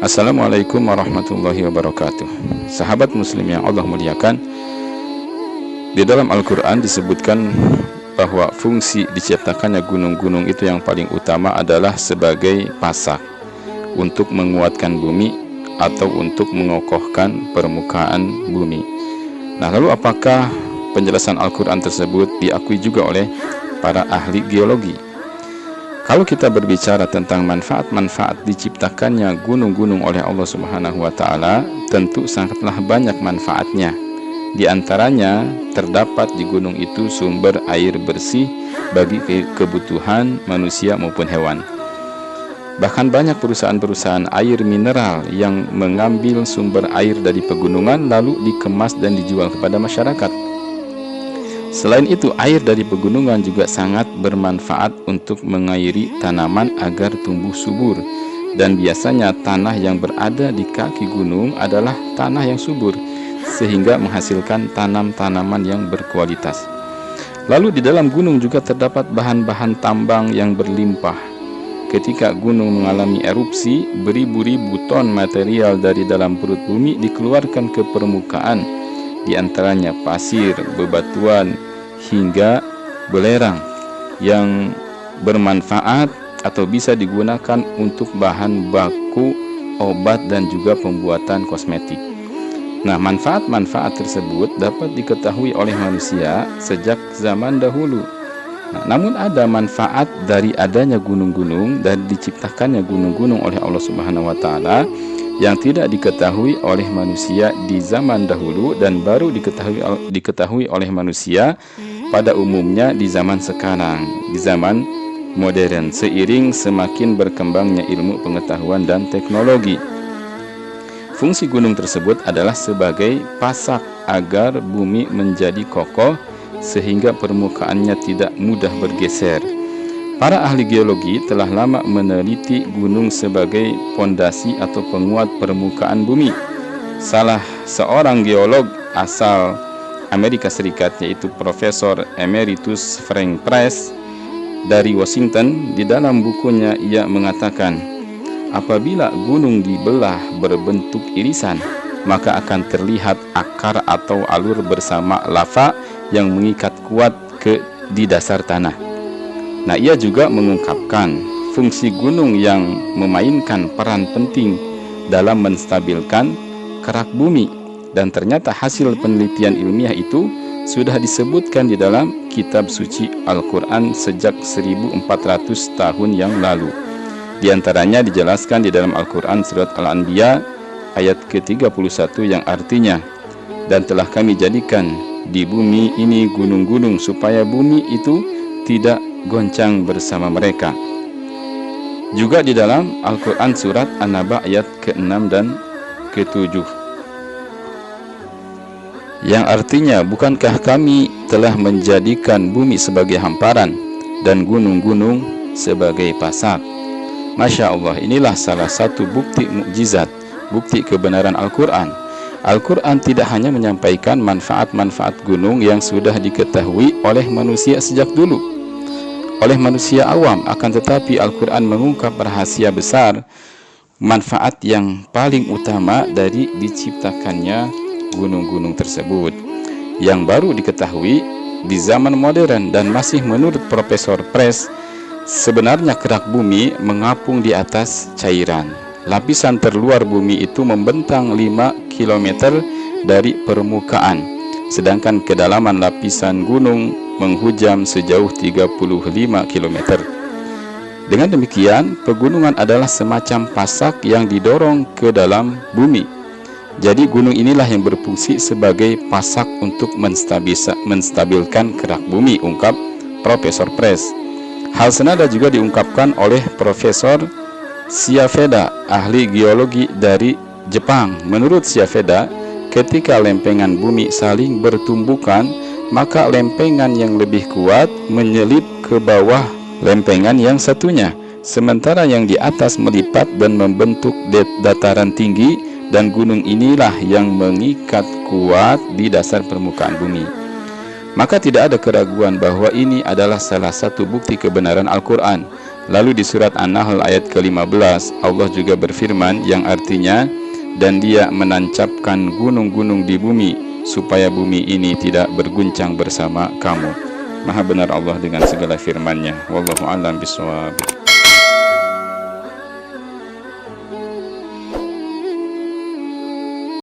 Assalamualaikum warahmatullahi wabarakatuh. Sahabat muslim yang Allah muliakan, di dalam Al-Quran disebutkan bahwa fungsi diciptakannya gunung-gunung itu yang paling utama adalah sebagai pasak untuk menguatkan bumi atau untuk mengokohkan permukaan bumi. Nah, lalu apakah penjelasan Al-Quran tersebut diakui juga oleh para ahli geologi? Kalau kita berbicara tentang manfaat-manfaat diciptakannya gunung-gunung oleh Allah Subhanahu wa Ta'ala, tentu sangatlah banyak manfaatnya. Di antaranya terdapat di gunung itu sumber air bersih bagi kebutuhan manusia maupun hewan. Bahkan banyak perusahaan-perusahaan air mineral yang mengambil sumber air dari pegunungan lalu dikemas dan dijual kepada masyarakat. Selain itu, air dari pegunungan juga sangat bermanfaat untuk mengairi tanaman agar tumbuh subur. Dan biasanya tanah yang berada di kaki gunung adalah tanah yang subur, sehingga menghasilkan tanam-tanaman yang berkualitas. Lalu di dalam gunung juga terdapat bahan-bahan tambang yang berlimpah. Ketika gunung mengalami erupsi, beribu-ribu ton material dari dalam perut bumi dikeluarkan ke permukaan, di antaranya pasir, bebatuan, hingga belerang yang bermanfaat atau bisa digunakan untuk bahan baku obat dan juga pembuatan kosmetik. Nah, manfaat-manfaat tersebut dapat diketahui oleh manusia sejak zaman dahulu. Nah, namun ada manfaat dari adanya gunung-gunung dan diciptakannya gunung-gunung oleh Allah Subhanahu wa Ta'ala yang tidak diketahui oleh manusia di zaman dahulu dan baru diketahui oleh manusia pada umumnya di zaman sekarang, di zaman modern, seiring semakin berkembangnya ilmu pengetahuan dan teknologi. Fungsi gunung tersebut adalah sebagai pasak agar bumi menjadi kokoh sehingga permukaannya tidak mudah bergeser. Para ahli geologi telah lama meneliti gunung sebagai pondasi atau penguat permukaan bumi. Salah seorang geolog asal Amerika Serikat, yaitu Profesor Emeritus Frank Price dari Washington, di dalam bukunya ia mengatakan, apabila gunung dibelah berbentuk irisan, maka akan terlihat akar atau alur bersama lava yang mengikat kuat di dasar tanah. Nah, ia juga mengungkapkan fungsi gunung yang memainkan peran penting dalam menstabilkan kerak bumi, dan ternyata hasil penelitian ilmiah itu sudah disebutkan di dalam kitab suci Al-Quran sejak 1400 tahun yang lalu. Di antaranya dijelaskan di dalam Al-Quran surat Al-Anbiya ayat ke-31 yang artinya, dan telah kami jadikan di bumi ini gunung-gunung supaya bumi itu tidak goncang bersama mereka. Juga di dalam Al-Quran surat An-Naba ayat ke-6 dan ke-7 yang artinya, bukankah kami telah menjadikan bumi sebagai hamparan dan gunung-gunung sebagai pasak. Masya Allah, inilah salah satu bukti mukjizat, bukti kebenaran Al-Quran. Al-Quran tidak hanya menyampaikan manfaat-manfaat gunung yang sudah diketahui oleh manusia sejak dulu, oleh manusia awam, akan tetapi Al-Quran mengungkap rahasia besar, manfaat yang paling utama dari diciptakannya gunung-gunung tersebut, yang baru diketahui di zaman modern. Dan masih menurut Profesor Price, sebenarnya kerak bumi mengapung di atas cairan. Lapisan terluar bumi itu membentang 5 km dari permukaan, sedangkan kedalaman lapisan gunung menghujam sejauh 35 km. Dengan demikian, pegunungan adalah semacam pasak yang didorong ke dalam bumi. Jadi gunung inilah yang berfungsi sebagai pasak untuk menstabilkan kerak bumi, ungkap Profesor Price. Hal senada juga diungkapkan oleh Profesor Shiaveda, ahli geologi dari Jepang. Menurut Shiaveda, ketika lempengan bumi saling bertumbukan, maka lempengan yang lebih kuat menyelip ke bawah lempengan yang satunya, sementara yang di atas melipat dan membentuk dataran tinggi, dan gunung inilah yang mengikat kuat di dasar permukaan bumi. Maka tidak ada keraguan bahwa ini adalah salah satu bukti kebenaran Al-Quran. Lalu di surat An-Nahl ayat ke-15 Allah juga berfirman yang artinya, dan Dia menancapkan gunung-gunung di bumi supaya bumi ini tidak berguncang bersama kamu. Maha benar Allah dengan segala firman-Nya. Wallahu a'lam bishawab.